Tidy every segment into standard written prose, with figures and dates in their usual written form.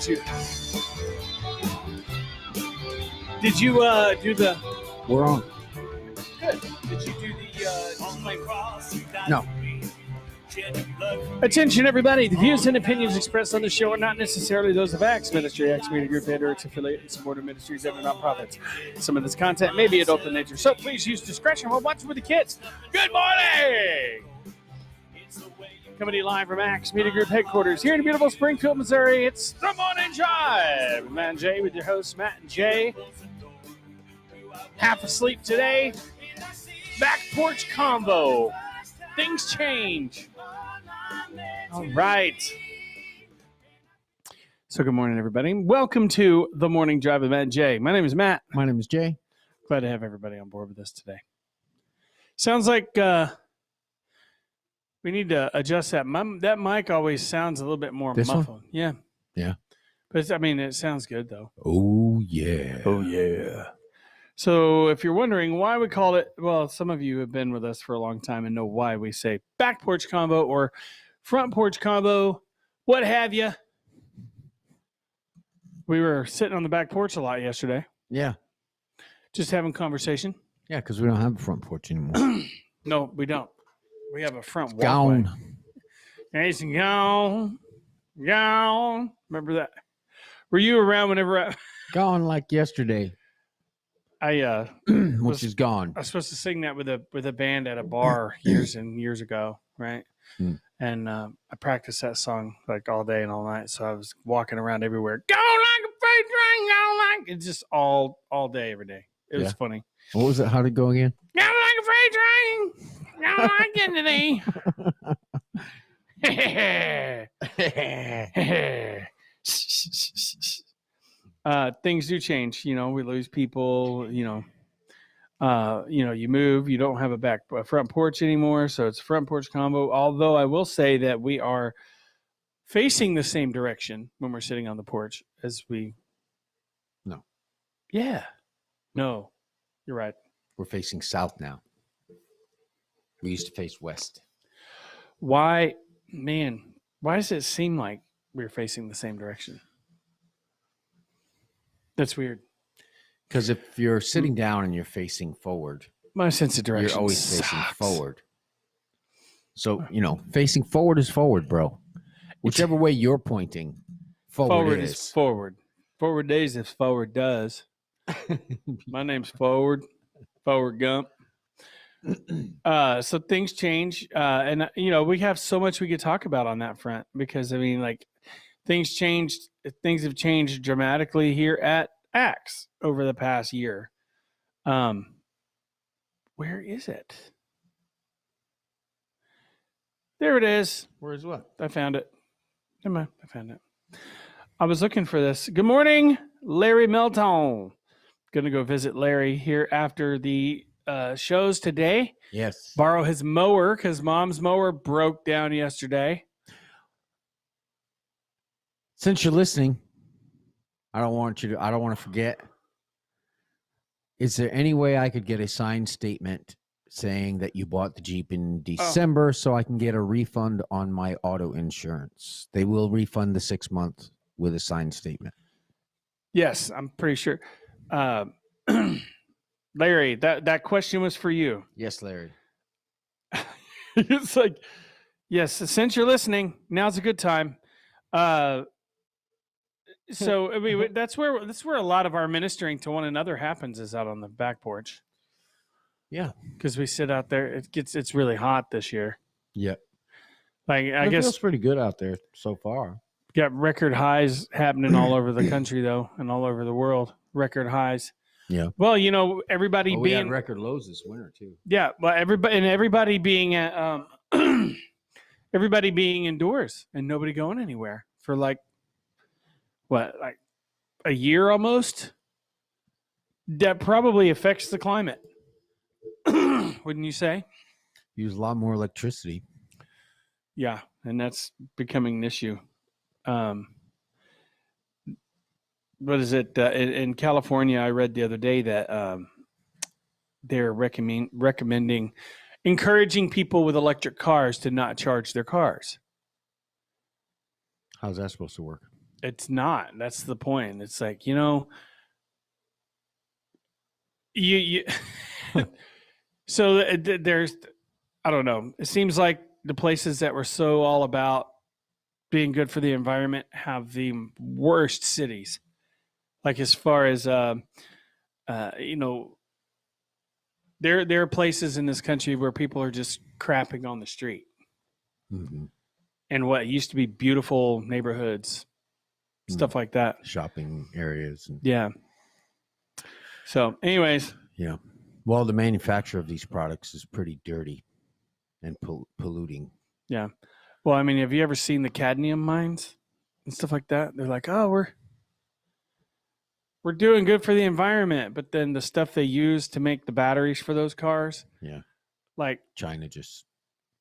Did you do the? We're on. Good. Did you do the disclaimer? No. Attention, everybody. The views and opinions expressed on the show are not necessarily those of Acts Ministry, Acts Media Group, and or its affiliate and supported ministries and nonprofits. Some of this content may be adult in nature, so please use discretion while watching with the kids. Good morning! Coming to you live from Acts Media Group headquarters here in beautiful Springfield, Missouri. It's the Morning Drive. Matt and Jay with your hosts, Matt and Jay. Half asleep today. Back Porch Convo. Things change. All right. So good morning, everybody. Welcome to the Morning Drive with Matt and Jay. My name is Matt. My name is Jay. Glad to have everybody on board with us today. Sounds like we need to adjust that. That mic always sounds a little bit more muffled. One? Yeah. Yeah. But I mean, it sounds good though. Oh, yeah. Oh, yeah. So if you're wondering why we call it, well, some of you have been with us for a long time and know why we say back porch combo or front porch combo, what have you. We were sitting on the back porch a lot yesterday. Yeah. Just having conversation. Yeah, because we don't have a front porch anymore. No, we don't. We have a front walkway. Gone. It's gone. Gone. Remember that? Were you around whenever Gone like yesterday. Which is gone. I was supposed to sing that with a band at a bar years and years ago, right? Mm. And I practiced that song like all day and all night. So I was walking around everywhere. Go like a freight train, go like it's just all day, every day. It was funny. What was it? How'd it go again? Go like a freight train. Go like it today. Things do change. You know, we lose people. You move. You don't have a front porch anymore, so it's front porch combo. Although I will say that we are facing the same direction when we're sitting on the porch as we. No. Yeah. No, you're right. We're facing south now. We used to face west. Why does it seem like we're facing the same direction? That's weird. Because if you're sitting down and you're facing forward, my sense of direction, you're always sucks. facing forward. So, facing forward is forward, bro. Whichever way you're pointing, forward is forward. Forward days if forward does. My name's Forward Gump. So things change. And we have so much we could talk about on that front because, I mean, like, things changed. Things have changed dramatically here at Axe over the past year. Where is it? There it is. Where's what? I found it. Never mind. I found it. I was looking for this. Good morning, Larry Melton. Gonna go visit Larry here after the shows today. Yes. Borrow his mower because Mom's mower broke down yesterday. Since you're listening, I don't want to forget. Is there any way I could get a signed statement saying that you bought the Jeep in December so I can get a refund on my auto insurance? They will refund the 6 months with a signed statement. Yes, I'm pretty sure. Larry, that question was for you. Yes, Larry. It's like, yes, since you're listening, now's a good time. So I mean, that's where a lot of our ministering to one another happens, is out on the back porch. Yeah, because we sit out there. It's really hot this year. Yeah, like I guess it feels pretty good out there so far. Got record highs happening all over the country though, and all over the world. Record highs. Yeah. Well, everybody we being had record lows this winter too. Yeah, but everybody being at everybody being indoors and nobody going anywhere for like a year almost. That probably affects the climate. Wouldn't you say? Use a lot more electricity. Yeah, and that's becoming an issue. What is it? In California, I read the other day that they're recommending encouraging people with electric cars to not charge their cars. How's that supposed to work? It's not. That's the point. It's like, you so there's, I don't know. It seems like the places that were so all about being good for the environment have the worst cities. Like as far as, there are places in this country where people are just crapping on the street. Mm-hmm. And what used to be beautiful neighborhoods, stuff like that. Shopping areas. And, Yeah. So, anyways. yeah. Well, the manufacture of these products is pretty dirty and polluting. Yeah. Well, I mean, have you ever seen the cadmium mines and stuff like that? They're like, oh, we're doing good for the environment, but then the stuff they use to make the batteries for those cars, Yeah. like China just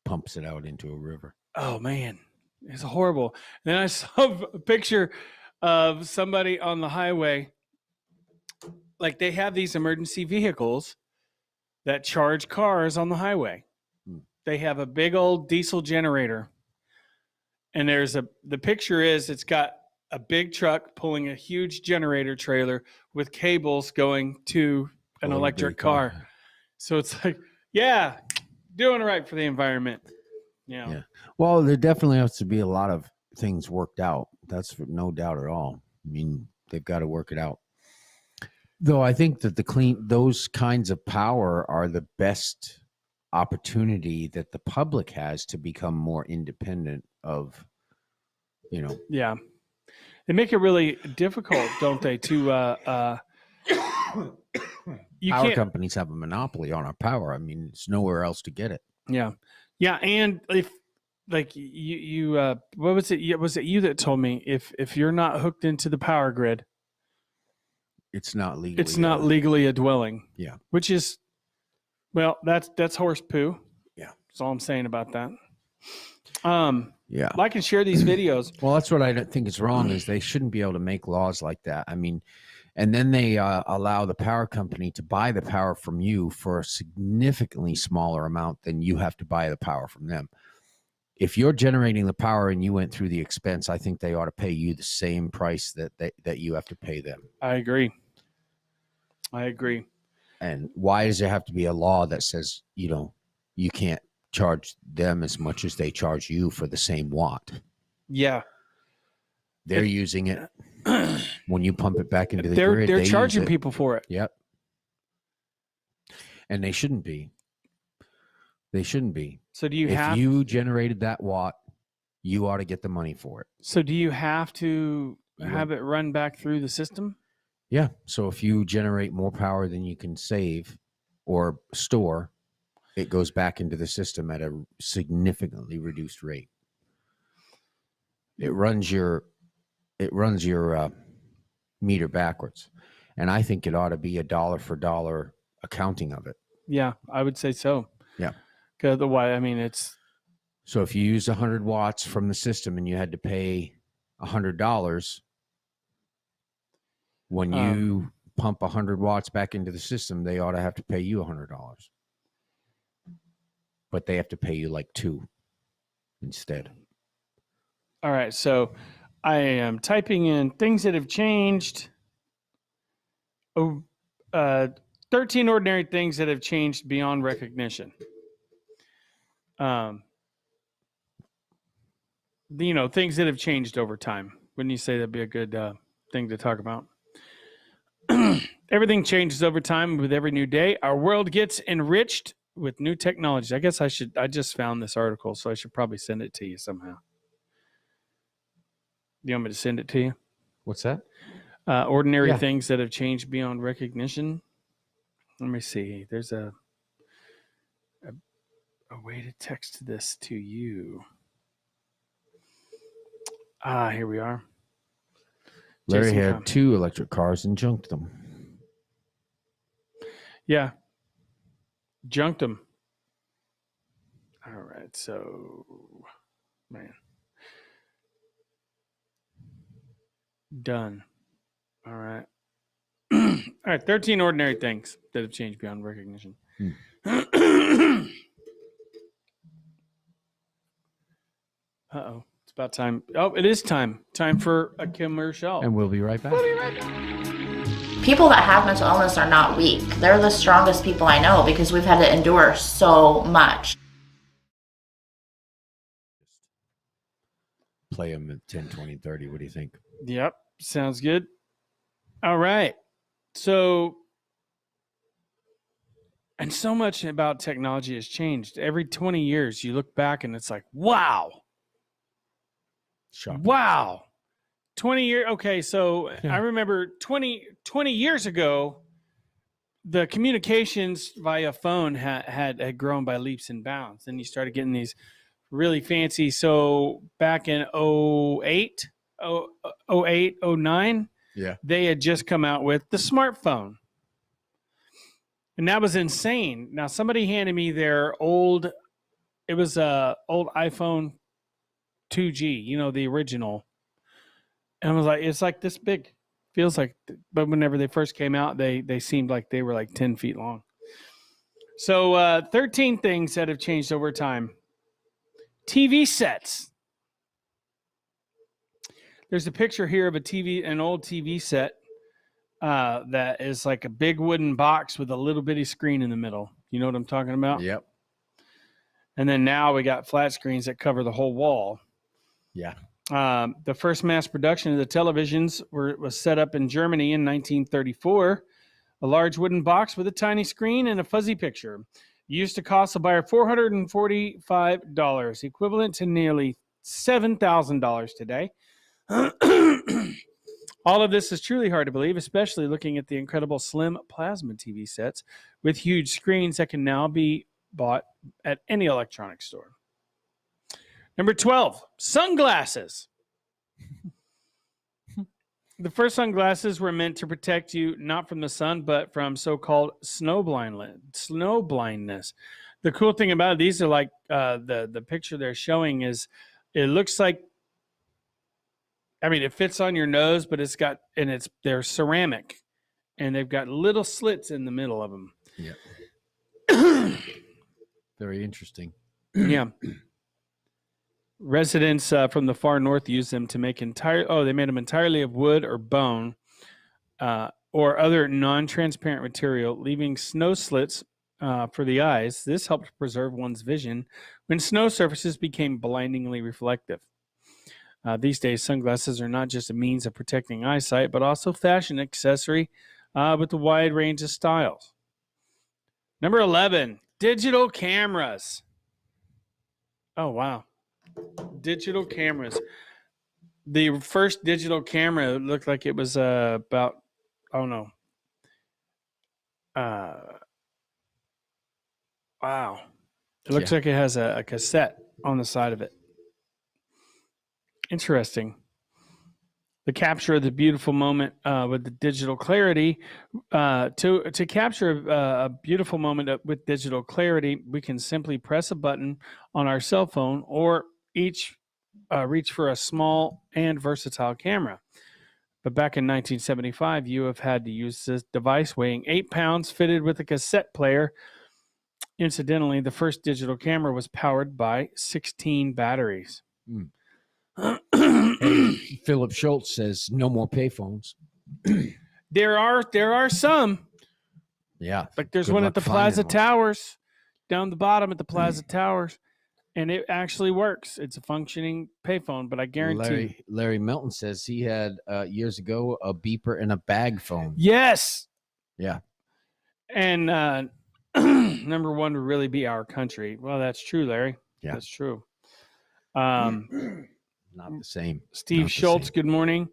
pumps it out into a river. Oh man, it's horrible. And then I saw a picture of somebody on the highway. Like they have these emergency vehicles that charge cars on the highway. They have a big old diesel generator. And the picture is it's got a big truck pulling a huge generator trailer with cables going to an electric car. So it's like, yeah, doing it right for the environment. Yeah. Well, there definitely has to be a lot of things worked out. That's for no doubt at all. I mean, they've got to work it out. Though I think that those kinds of power are the best opportunity that the public has to become more independent of, Yeah. They make it really difficult, don't they, to power companies have a monopoly on our power. I mean, it's nowhere else to get it. Yeah. Yeah. And if like you what was it? Was it you that told me if you're not hooked into the power grid, it's not legally. It's not legally a dwelling. Yeah. Which is, well, that's horse poo. Yeah. That's all I'm saying about that. Yeah. I can share these videos. Well, that's what I don't think is wrong is they shouldn't be able to make laws like that. I mean, and then they allow the power company to buy the power from you for a significantly smaller amount than you have to buy the power from them. If you're generating the power and you went through the expense, I think they ought to pay you the same price that you have to pay them. I agree. And why does there have to be a law that says, you can't charge them as much as they charge you for the same watt? Yeah. They're using it. When you pump it back into the grid, they're charging people for it. Yep. And they shouldn't be. So do you if you generated that watt, you ought to get the money for it. So do you have to have it run back through the system? Yeah. So if you generate more power than you can save or store, it goes back into the system at a significantly reduced rate. It runs your meter backwards. And I think it ought to be a dollar for dollar accounting of it. Yeah, I would say so. Yeah. Because otherwise, I mean, it's... So if you use 100 watts from the system and you had to pay $100, when you pump 100 watts back into the system, they ought to have to pay you $100. But they have to pay you like $2 instead. All right, so I am typing in things that have changed. 13 ordinary things that have changed beyond recognition. Things that have changed over time. Wouldn't you say that'd be a good thing to talk about? Everything changes over time with every new day. Our world gets enriched with new technologies. I guess I just found this article, so I should probably send it to you somehow. Do you want me to send it to you? What's that? Ordinary things that have changed beyond recognition. Let me see. There's a way to text this to you. Here we are. Larry had 2 electric cars and junked them. Yeah. Junked them. All right. So, man. Done. All right. All right. 13 ordinary things that have changed beyond recognition. Uh-oh. It's about time. Oh, it is time. Time for a commercial. And we'll be right back. People that have mental illness are not weak. They're the strongest people I know because we've had to endure so much. Play them at 10, 20, 30. What do you think? Yep. Sounds good. All right. So, and so much about technology has changed. Every 20 years, you look back and it's like, wow. Shocking. Wow. 20 years. Okay. So Yeah. I remember 20 years ago, the communications via phone had grown by leaps and bounds. And you started getting these really fancy. So back in 08, 09, Yeah. they had just come out with the smartphone. And that was insane. Now, somebody handed me their old, it was a old iPhone 2G, you know, the original. And I was like, it's like this big. Feels like, but whenever they first came out, they seemed like they were like 10 feet long. So 13 things that have changed over time. TV sets. There's a picture here of an old TV set that is like a big wooden box with a little bitty screen in the middle. You know what I'm talking about? Yep. And then now we got flat screens that cover the whole wall. Yeah. The first mass production of the televisions was set up in Germany in 1934. A large wooden box with a tiny screen and a fuzzy picture. Used to cost the buyer $445, equivalent to nearly $7,000 today. All of this is truly hard to believe, especially looking at the incredible slim plasma TV sets with huge screens that can now be bought at any electronics store. Number 12, sunglasses. The first sunglasses were meant to protect you not from the sun, but from so-called snow blindness. The cool thing about it, these are like the picture they're showing is, it looks like, I mean, it fits on your nose, but they're ceramic, and they've got little slits in the middle of them. Yeah. Very interesting. Yeah. Residents from the far north use them to make they made them entirely of wood or bone or other non-transparent material, leaving snow slits for the eyes. This helped preserve one's vision when snow surfaces became blindingly reflective. These days, sunglasses are not just a means of protecting eyesight, but also fashion accessory with a wide range of styles. Number 11, digital cameras. Oh, wow. Digital cameras. The first digital camera looked like it was about, I don't know. Wow. It looks like it has a cassette on the side of it. Interesting. The capture of the beautiful moment with the digital clarity. To capture a beautiful moment with digital clarity, we can simply press a button on our cell phone or each reach for a small and versatile camera. But back in 1975, you have had to use this device weighing 8 pounds, fitted with a cassette player. Incidentally, the first digital camera was powered by 16 batteries. Hey, Philip Schultz says no more payphones. There are some. Yeah. Like there's Good one luck at the finding Plaza one. Towers, down the bottom at the Plaza Towers, and it actually works. It's a functioning payphone, but I guarantee. Larry Melton says he had years ago a beeper and a bag phone. Yes. Yeah. And number one would really be Our Country. Well, that's true, Larry. Yeah. That's true. Not the same. Steve Not the Schultz, same. good morning.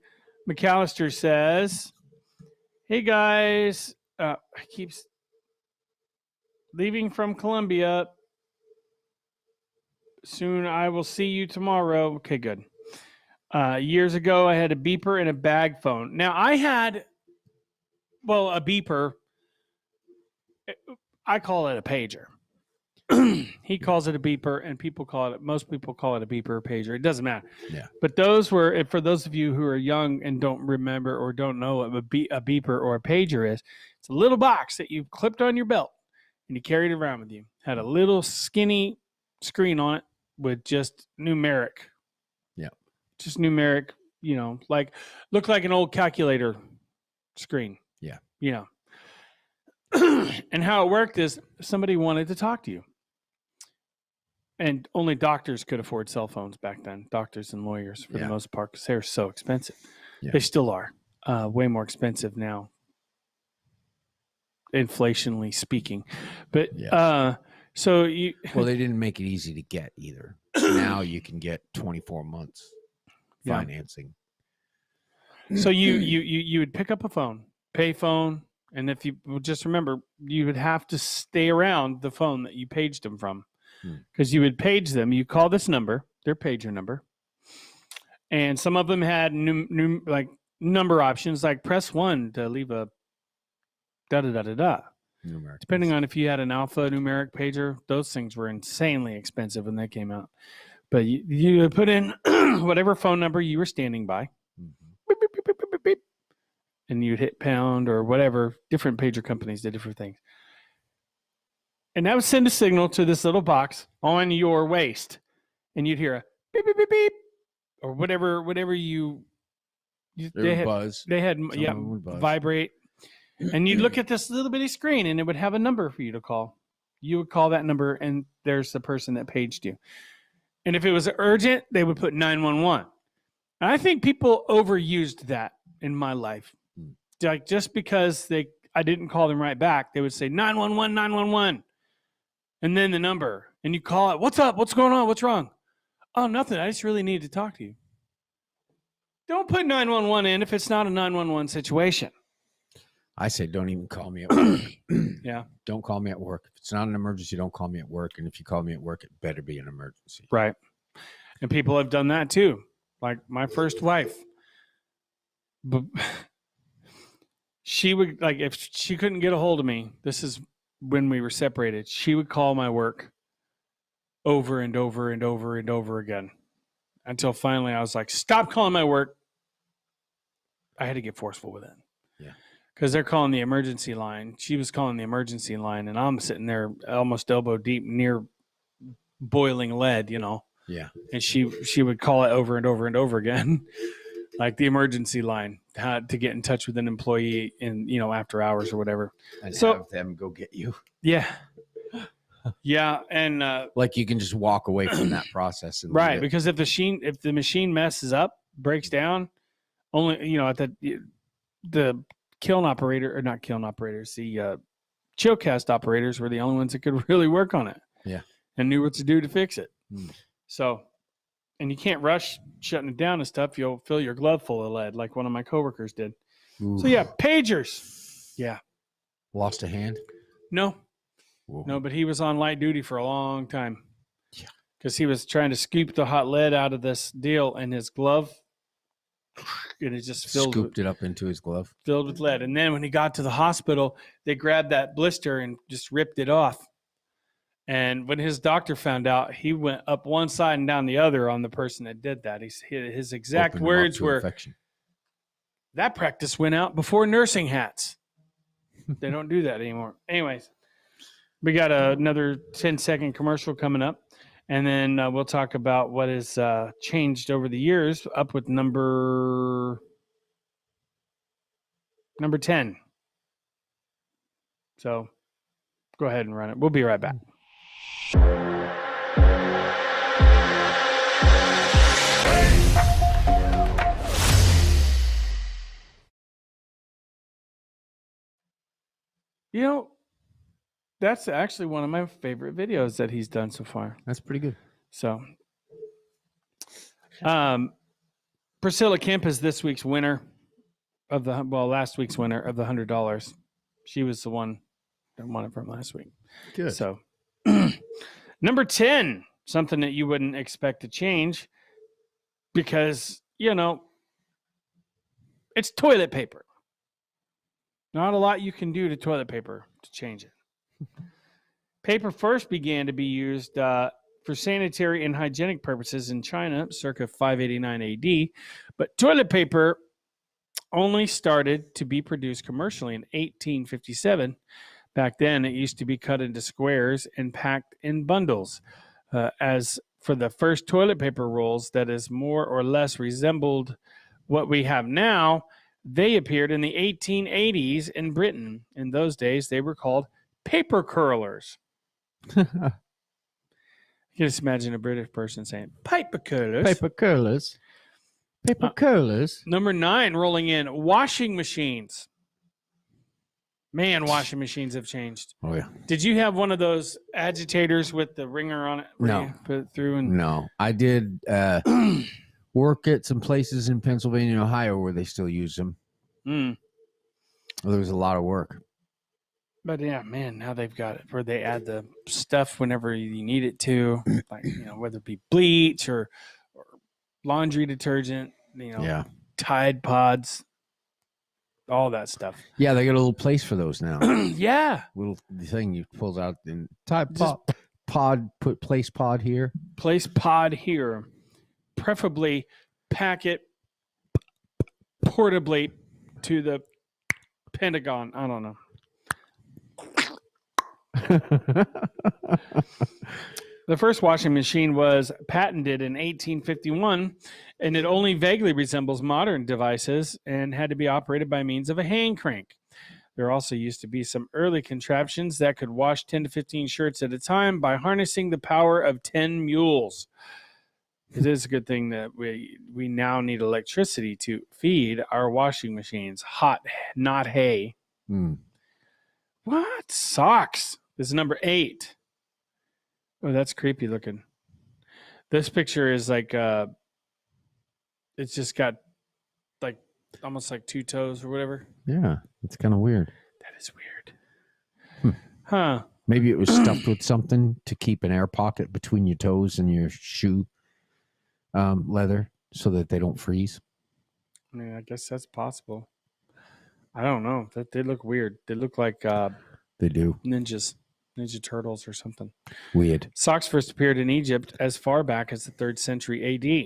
McAllister says, hey, guys. Keeps leaving from Columbia. Soon I will see you tomorrow. Okay, good. Years ago, I had a beeper and a bag phone. Now, I had, a beeper. I call it a pager. He calls it a beeper, and most people call it a beeper or pager. It doesn't matter. Yeah. But those were, for those of you who are young and don't remember or don't know what a beeper or a pager is, it's a little box that you clipped on your belt and you carried it around with you. Had a little skinny screen on it with just numeric just numeric, like look like an old calculator screen. Yeah. And how it worked is somebody wanted to talk to you. And only doctors could afford cell phones back then, doctors and lawyers for the most part, because they're so expensive. Yeah. They still are way more expensive now, inflationally speaking. But so you. Well, they didn't make it easy to get either. Now you can get 24 months financing. So you would pick up a phone, pay phone, and if you just remember, you would have to stay around the phone that you paged them from. Because you would page them, you call this number, their pager number, and some of them had like number options, like press 1 to leave a da-da-da-da-da. Numeric. Depending on if you had an alphanumeric pager, those things were insanely expensive when they came out. But you would put in whatever phone number you were standing by, beep, beep, beep, beep, beep, beep, and you'd hit pound or whatever. Different pager companies did different things. And that would send a signal to this little box on your waist. And you'd hear a beep, beep, beep, beep, or whatever they had buzz. They had, vibrate. And you'd look at this little bitty screen and it would have a number for you to call. You would call that number and there's the person that paged you. And if it was urgent, they would put 911. And I think people overused that in my life. Like just because I didn't call them right back, they would say 911, 911. And then the number, and you call it. What's up? What's going on? What's wrong? Oh, nothing. I just really need to talk to you. Don't put 911 in if it's not a 911 situation. I say don't even call me at work. Yeah. Don't call me at work. If it's not an emergency, don't call me at work. And if you call me at work, it better be an emergency. Right. And people have done that too. Like my first wife. But she would, like, if she couldn't get a hold of me, this is when we were separated, she would call my work over and over and over and over again until finally I was like, stop calling my work. I had to get forceful with it. Yeah. Because they're calling the emergency line. She was calling the emergency line, and I'm sitting there almost elbow deep near boiling lead, Yeah. And she would call it over and over and over again, like the emergency line, how to get in touch with an employee in, after hours or whatever. And so have them go get you. Yeah. Yeah. And like you can just walk away from that process. And right. Because if the machine messes up, breaks down, only, at the kiln operator, or not kiln operators, the chill cast operators were the only ones that could really work on it. Yeah. And knew what to do to fix it. So, and you can't rush shutting it down and stuff. You'll fill your glove full of lead like one of my coworkers did. Ooh. So yeah, pagers. Yeah. Lost a hand? No. Whoa. No, but he was on light duty for a long time. Yeah. Because he was trying to scoop the hot lead out of this deal in his glove. And it just scooped it up into his glove. Filled with lead. And then when he got to the hospital, they grabbed that blister and just ripped it off. And when his doctor found out, he went up one side and down the other on the person that did that. His exact words were, infection. That practice went out before nursing hats. They don't do that anymore. Anyways, we got another 10-second commercial coming up. And then we'll talk about what has changed over the years, up with number 10. So go ahead and run it. We'll be right back. That's actually one of my favorite videos that he's done so far. That's pretty good. So, Priscilla Kemp is this week's winner of last week's winner of the $100. She was the one that won it from last week. Good. So, number 10, something that you wouldn't expect to change because, it's toilet paper. Not a lot you can do to toilet paper to change it. Paper first began to be used for sanitary and hygienic purposes in China circa 589 AD, but toilet paper only started to be produced commercially in 1857. Back then, it used to be cut into squares and packed in bundles. As for the first toilet paper rolls that is more or less resembled what we have now, they appeared in the 1880s in Britain. In those days, they were called paper curlers. You can just imagine a British person saying, paper curlers. Paper curlers. Paper curlers. Number 9, rolling in, washing machines. Man, washing machines have changed. Oh, yeah. Did you have one of those agitators with the ringer on it? Where No. you put it through and No. I did work at some places in Pennsylvania and Ohio where they still use them. Mm. There was a lot of work. But yeah, man, now they've got it where they add the stuff whenever you need it to, like, whether it be bleach or laundry detergent, Yeah. Tide Pods, all that stuff. Yeah, they got a little place for those now. Yeah. Little thing you pulls out and Tide Just- pod, put place pod here. Place pod here. Preferably pack it portably to the Pentagon. I don't know. The first washing machine was patented in 1851, and it only vaguely resembles modern devices and had to be operated by means of a hand crank. There also used to be some early contraptions that could wash 10 to 15 shirts at a time by harnessing the power of 10 mules. It is a good thing that we now need electricity to feed our washing machines. Hot, not hay. Hmm. What? Socks. This is number 8. Oh, that's creepy looking. This picture is like, it's just got like almost like 2 toes or whatever. Yeah, it's kind of weird. That is weird. Huh. Maybe it was stuffed with something to keep an air pocket between your toes and your shoe leather so that they don't freeze. I mean, I guess that's possible. I don't know. They look weird. They look like They do. Ninja Turtles or something. Weird. Socks first appeared in Egypt as far back as the 3rd century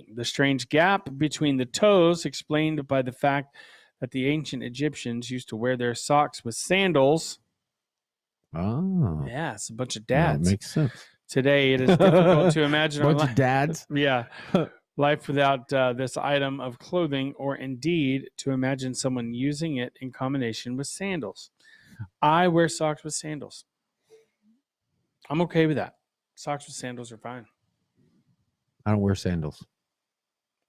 AD. The strange gap between the toes explained by the fact that the ancient Egyptians used to wear their socks with sandals. Oh. Yeah, it's a bunch of That dads. makes sense. Today, it is difficult to imagine our Bunch of dads. life without this item of clothing, or indeed to imagine someone using it in combination with sandals. I wear socks with sandals. I'm okay with that. Socks with sandals are fine. I don't wear sandals.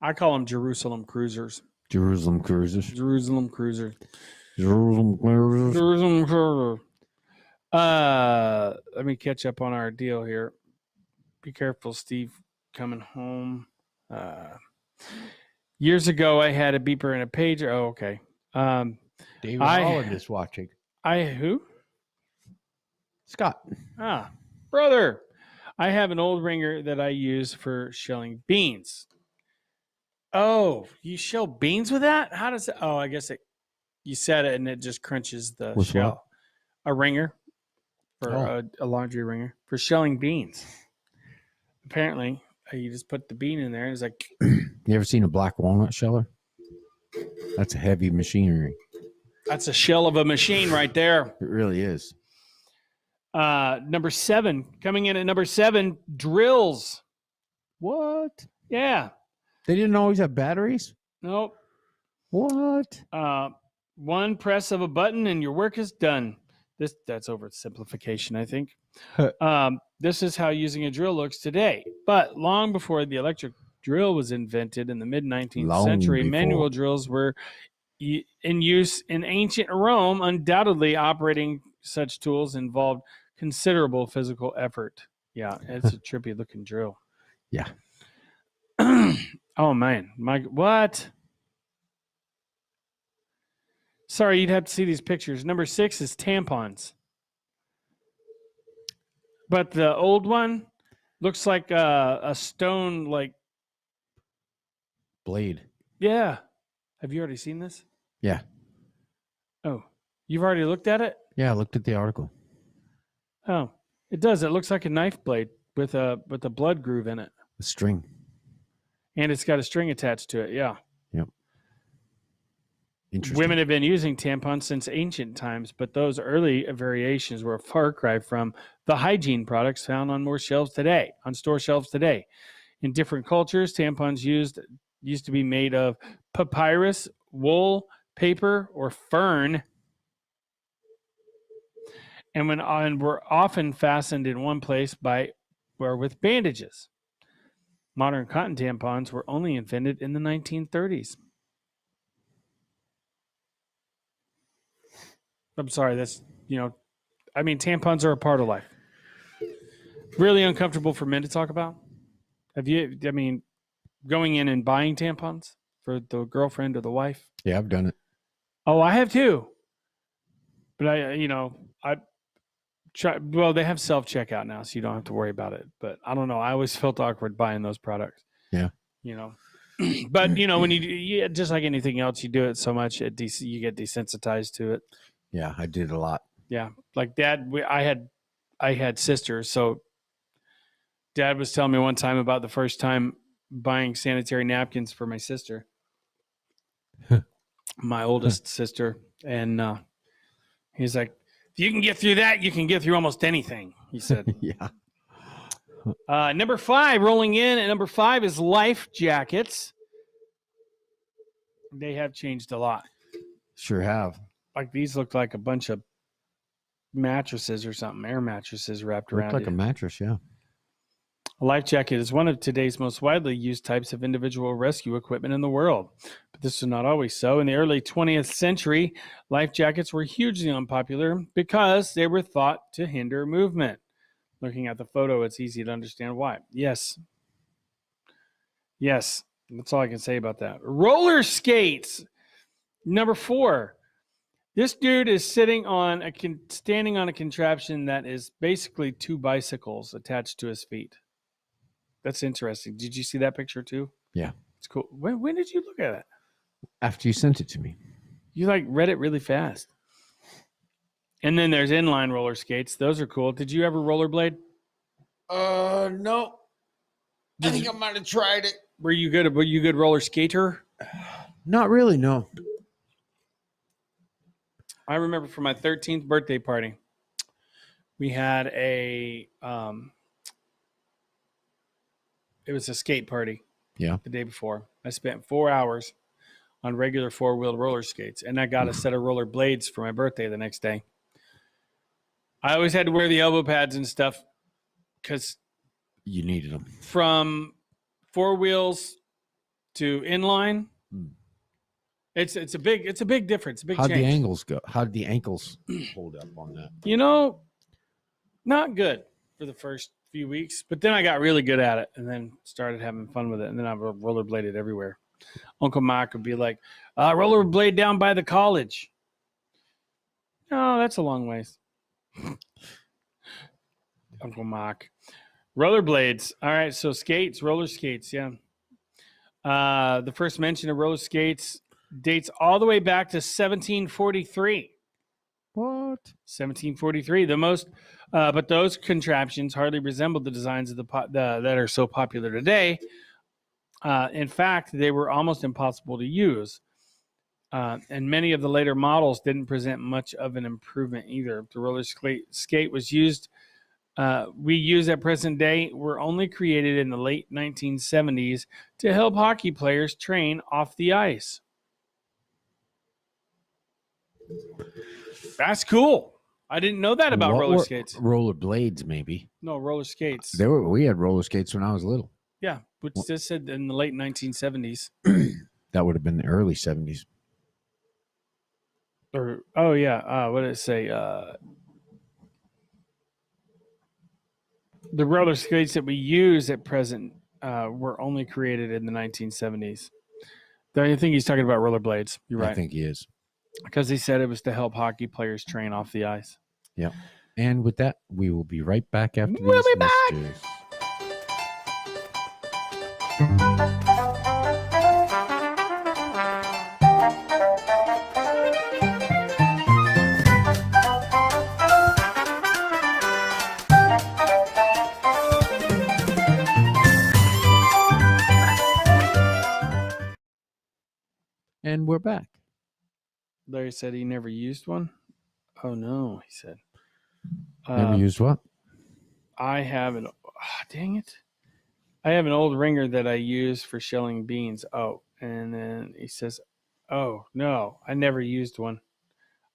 I call them Jerusalem cruisers. Jerusalem cruisers. Jerusalem cruisers. Jerusalem cruisers. Jerusalem cruiser. Let me catch up on our deal here. Be careful, Steve, coming home. Years ago, I had a beeper and a pager. Oh, okay. David I- Holland is watching. Who? Scott. Brother. I have an old ringer that I use for shelling beans. Oh, you shell beans with that? How does it? Oh, I guess you set it and it just crunches the With shell. what? A ringer for a laundry ringer for shelling beans. Apparently, you just put the bean in there and it's like, You ever seen a black walnut sheller? That's a heavy machinery. that's a shell of a machine right there. It really is. Number 7, coming in at number 7, drills. What? Yeah. They didn't always have batteries? Nope. What? One press of a button and your work is done. That's oversimplification, I think. This is how using a drill looks today. But long before the electric drill was invented in the mid-19th century, manual drills were in use in ancient Rome. Undoubtedly, operating such tools involved considerable physical effort. Yeah, it's a trippy looking drill. Yeah. Oh man, what? Sorry, you'd have to see these pictures. Number 6 is tampons. But the old one looks like a stone, like, Blade. yeah. Have you already seen this? Yeah. Oh, you've already looked at it? Yeah, I looked at the article. Oh, it does. It looks like a knife blade with a blood groove in it. The string. And it's got a string attached to it. Yeah. Yep. Interesting. Women have been using tampons since ancient times, but those early variations were a far cry from the hygiene products found on store shelves today. In different cultures, tampons used to be made of papyrus, wool, paper, or fern, and were often fastened in one place with bandages. Modern cotton tampons were only invented in the 1930s. I'm sorry, tampons are a part of life. Really uncomfortable for men to talk about. Going in and buying tampons for the girlfriend or the wife? Yeah, I've done it. Oh, I have too. But they have self-checkout now, so you don't have to worry about it. But I don't know. I always felt awkward buying those products. Yeah. But when you just like anything else, you do it so much, you get desensitized to it. Yeah, I did a lot. Yeah. Like Dad, I had sisters. So Dad was telling me one time about the first time buying sanitary napkins for my sister, my oldest sister. And he's like, if you can get through that, you can get through almost anything, he said. Yeah. Number 5, rolling in at number 5 is life jackets. They have changed a lot. Sure have. Like these look like a bunch of mattresses or something, air mattresses wrapped around. Look like a mattress, yeah. A life jacket is one of today's most widely used types of individual rescue equipment in the world. But this was not always so. In the early 20th century, life jackets were hugely unpopular because they were thought to hinder movement. Looking at the photo, it's easy to understand why. Yes. That's all I can say about that. Roller skates. Number 4. This dude is standing on a contraption that is basically 2 bicycles attached to his feet. That's interesting. Did you see that picture too? Yeah. It's cool. When did you look at it? After you sent it to me. You read it really fast. And then there's inline roller skates. Those are cool. Did you ever rollerblade? No. I think I might have tried it. Were you good roller skater? Not really, no. I remember for my 13th birthday party, we had it was a skate party. Yeah. The day before. I spent 4 hours on regular 4-wheeled roller skates, and I got a set of roller blades for my birthday the next day. I always had to wear the elbow pads and stuff because you needed them. From 4 wheels to inline, it's a big difference. How'd the angles go? How'd the ankles hold up on that? Not good for the first few weeks, but then I got really good at it and then started having fun with it, and then I rollerbladed everywhere. Uncle Mike would be like, rollerblade down by the college. No, that's a long ways. Uncle Mike. Rollerblades. All right, so roller skates, yeah. The first mention of roller skates dates all the way back to 1743. What? 1743. But those contraptions hardly resembled the designs of that are so popular today. In fact, they were almost impossible to use. And many of the later models didn't present much of an improvement either. The roller skate was used. We use at present day were only created in the late 1970s to help hockey players train off the ice. That's cool. I didn't know that about roller skates. Roller blades, maybe. No, roller skates. We had roller skates when I was little. Yeah, which just said in the late 1970s. That would have been the early 70s. What did it say? The roller skates that we use at present were only created in the 1970s. I think he's talking about rollerblades. You're right. I think he is. Because he said it was to help hockey players train off the ice. Yeah. And with that, we will be right back after We'll these be back. messages. And we're back. Larry said he never used one. Oh, no, he said. Never used what? I haven't. Oh, dang it. I have an old ringer that I use for shelling beans. Oh, and then he says, oh, no, I never used one.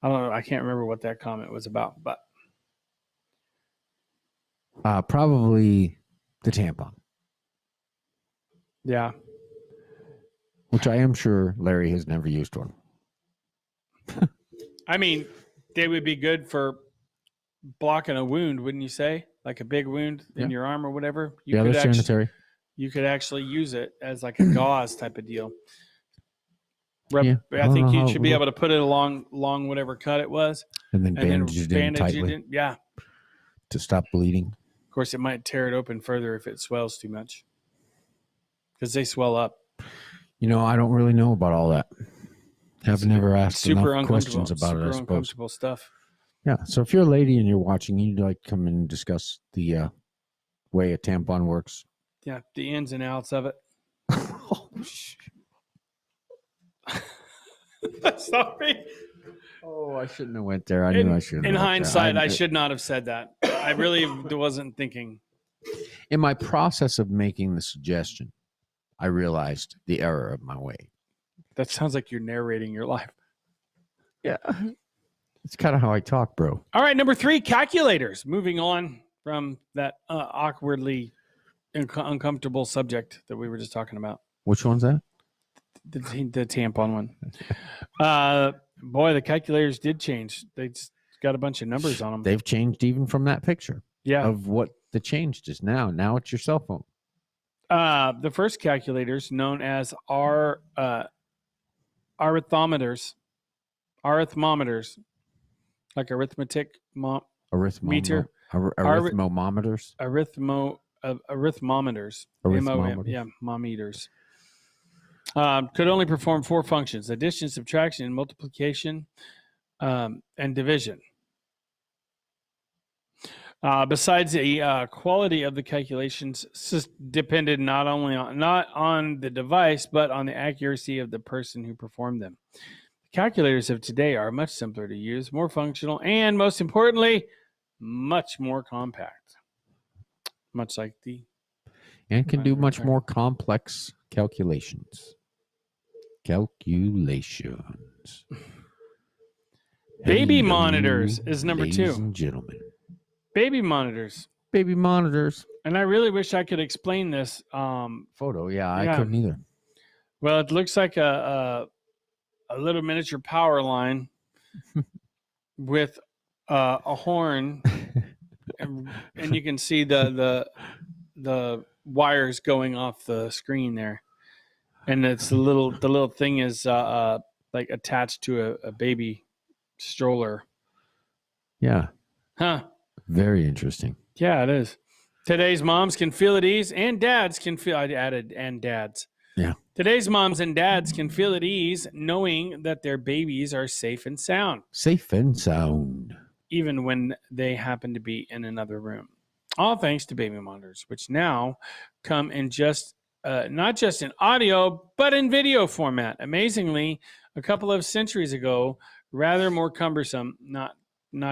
I don't know. I can't remember what that comment was about, but Probably the tampon, yeah. which I am sure Larry has never used one. I mean, they would be good for blocking a wound, wouldn't you say? Like a big wound in your arm or whatever. They're sanitary. You could actually use it as like a gauze type of deal. Yeah, I think you should be able to put it along whatever cut it was, and then bandage it in tightly. Yeah, to stop bleeding. Of course, it might tear it open further if it swells too much, because they swell up. You know, I don't really know about all that. I've never asked enough questions about it, I suppose. Uncomfortable stuff. Yeah. So if you're a lady and you're watching, you'd like to come and discuss the way a tampon works. Yeah, the ins and outs of it. Oh, shit. Sorry. Oh, I shouldn't have went there. I knew I shouldn't. In hindsight, I should not have said that. I really wasn't thinking. In my process of making the suggestion, I realized the error of my way. That sounds like you're narrating your life. Yeah. It's kind of how I talk, bro. All right, number 3, calculators. Moving on from that awkwardly uncomfortable subject that we were just talking about. Which one's that? The tampon one. Boy, the calculators did change. They just got a bunch of numbers on them. They've changed even from that picture. Yeah. Of what the change is now. Now it's your cell phone. The first calculators, known as arithmometers, like arithmetic meter. Arithmometers. Arithmometers. Mometers. Could only perform 4 functions: addition, subtraction, multiplication, and division. Besides, the quality of the calculations depended not on the device, but on the accuracy of the person who performed them. The calculators of today are much simpler to use, more functional, and most importantly, much more compact. Much like and can do much more complex calculations. Baby monitors is number 2. Ladies and gentlemen. Baby monitors. And I really wish I could explain this. Photo, I couldn't either. Well, it looks like a little miniature power line with a horn, and you can see the wires going off the screen there, and it's the little thing is like attached to a baby stroller. Yeah. Huh. Very interesting. Yeah, it is. Today's moms can feel at ease, and dads can feel. I added and dads. Yeah. Today's moms and dads can feel at ease knowing that their babies are safe and sound. Safe and sound. Even when they happen to be in another room. All thanks to baby monitors, which now come in not just in audio, but in video format. Amazingly, a couple of centuries ago, rather more cumbersome, not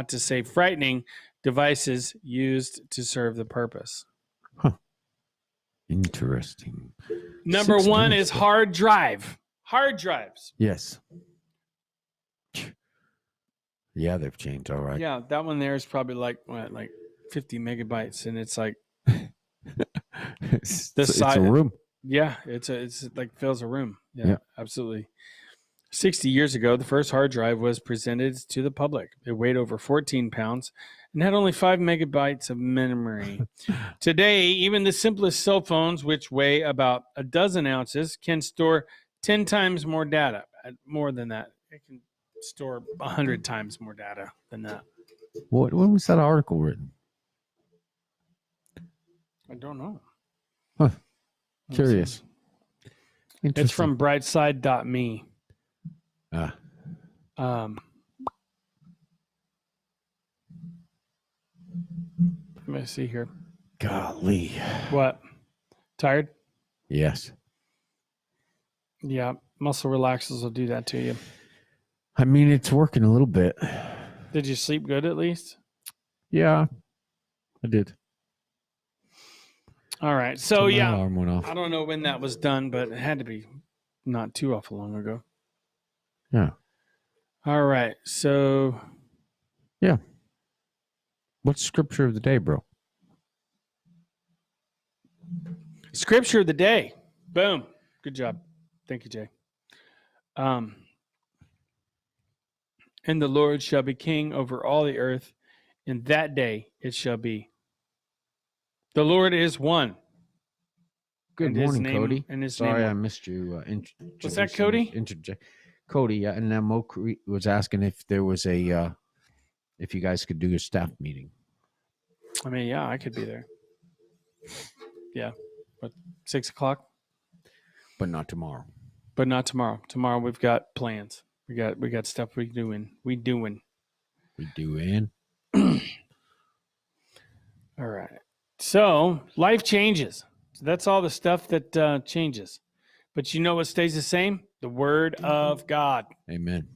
to say frightening, devices used to serve the purpose. Huh. Interesting. Number 1 is hard drive. Hard drives. Yes. Yeah, they've changed. All right. Yeah, that one there is probably like 50 megabytes, and it's like it's a room. Yeah, it's like fills a room. Yeah, absolutely. 60 years ago, the first hard drive was presented to the public. It weighed over 14 pounds and had only 5 megabytes of memory. Today, even the simplest cell phones, which weigh about a dozen ounces, can store 10 times more data. More than that. It can store 100 times more data than that. When was that article written? I don't know. Huh. Curious. It's from brightside.me. Let me see here. Golly. What? Tired? Yes. Yeah. Muscle relaxers will do that to you. I mean, it's working a little bit. Did you sleep good at least? Yeah, I did. All right. So, till my yeah, alarm went off. I don't know when that was done, but it had to be not too awful long ago. Yeah. All right. So, What's scripture of the day, bro? scripture of the day. Boom. Good job. Thank you, Jay. And the Lord shall be king over all the earth. In that day it shall be. The Lord is one. Good And his morning, name- Cody. and his Sorry, name I one. missed you. What's that, Cody? Cody, yeah, and then Mo was asking if there was a, if you guys could do a staff meeting. I mean, yeah, I could be there. Yeah. But 6 o'clock? But not tomorrow. But not tomorrow. Tomorrow we've got plans. We got stuff we doing. We doing. All right. So life changes. So that's all the stuff that changes. But you know what stays the same? The word of God. Amen.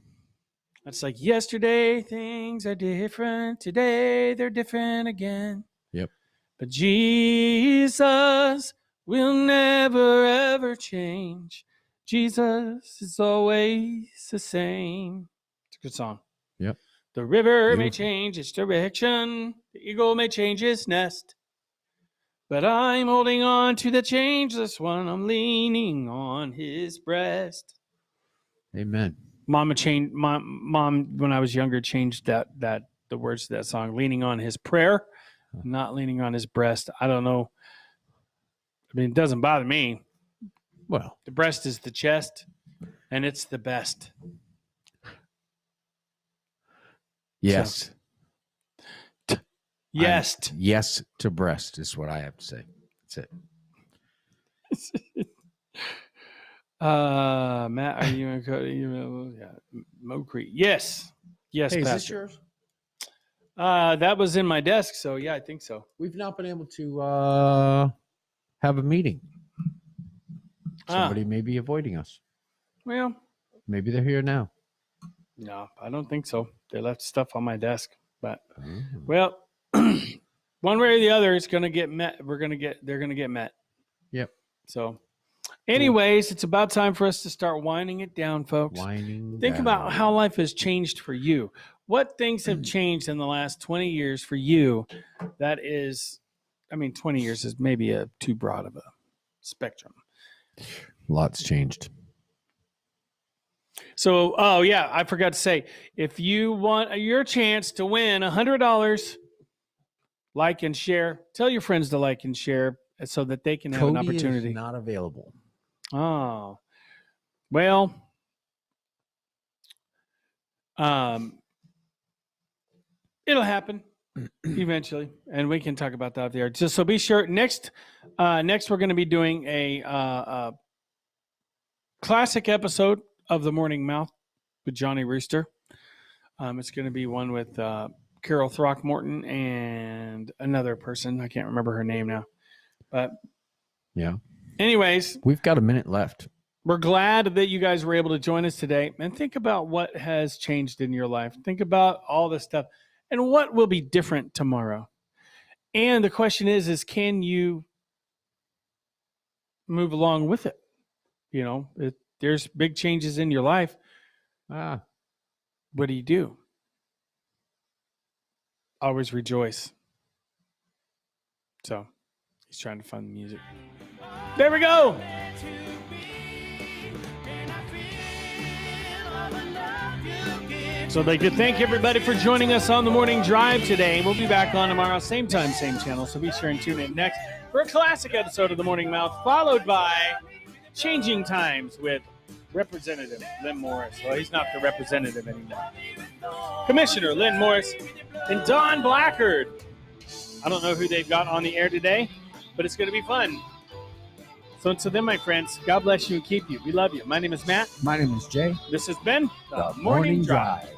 It's like yesterday things are different. Today they're different again. Yep. But Jesus will never ever change. Jesus is always the same. It's a good song. Yep. The river may Beautiful. change its direction. The eagle may change its nest. But I'm holding on to the changeless one. I'm leaning on his breast. Amen. Mom, when I was younger, changed the words to that song, leaning on his prayer, not leaning on his breast. I don't know. I mean, it doesn't bother me. Well, The breast is the chest, and it's the best. yes. Yes. Yes to breast is what I have to say. That's it. Matt, are you in Cody? Yeah, Mo Creek. Yes. Yes, Hey, is this Pastor. yours? That was in my desk, so yeah, I think so. We've not been able to have a meeting. Somebody may be avoiding us. Well, Maybe they're here now. no, I don't think so. They left stuff on my desk, but Oh. well, one way or the other, it's going to get met. They're going to get met. Yep. So, anyways, it's about time for us to start winding it down, folks. Think about how life has changed for you. What things have changed in the last 20 years for you? That is, 20 years is maybe too broad of a spectrum. Lots changed. So, oh yeah, I forgot to say, if you want your chance to win $100, like and share. Tell your friends to like and share so that they can have an opportunity. Is not available. Oh, well, it'll happen eventually, and we can talk about that there. Just so be sure. Next, we're going to be doing a classic episode of The Morning Mouth with Johnny Rooster. It's going to be one with Carol Throckmorton and another person. I can't remember her name now, but yeah. Anyways, we've got a minute left. We're glad that you guys were able to join us today, and think about what has changed in your life. Think about all this stuff and what will be different tomorrow. And the question is can you move along with it? You know, there's big changes in your life. What do you do? Always rejoice. So he's trying to find the music. There we go. So I'd like to thank everybody for joining us on the morning drive today. We'll be back on tomorrow, same time, same channel. So be sure and tune in next for a classic episode of The Morning Mouth, followed by Changing Times with Representative Lynn Morris. Well, he's not the representative anymore. Commissioner Lynn Morris and Don Blackard. I don't know who they've got on the air today, but it's going to be fun. So until then, my friends, God bless you and keep you. We love you. My name is Matt. My name is Jay. This has been The Morning Drive. Drive.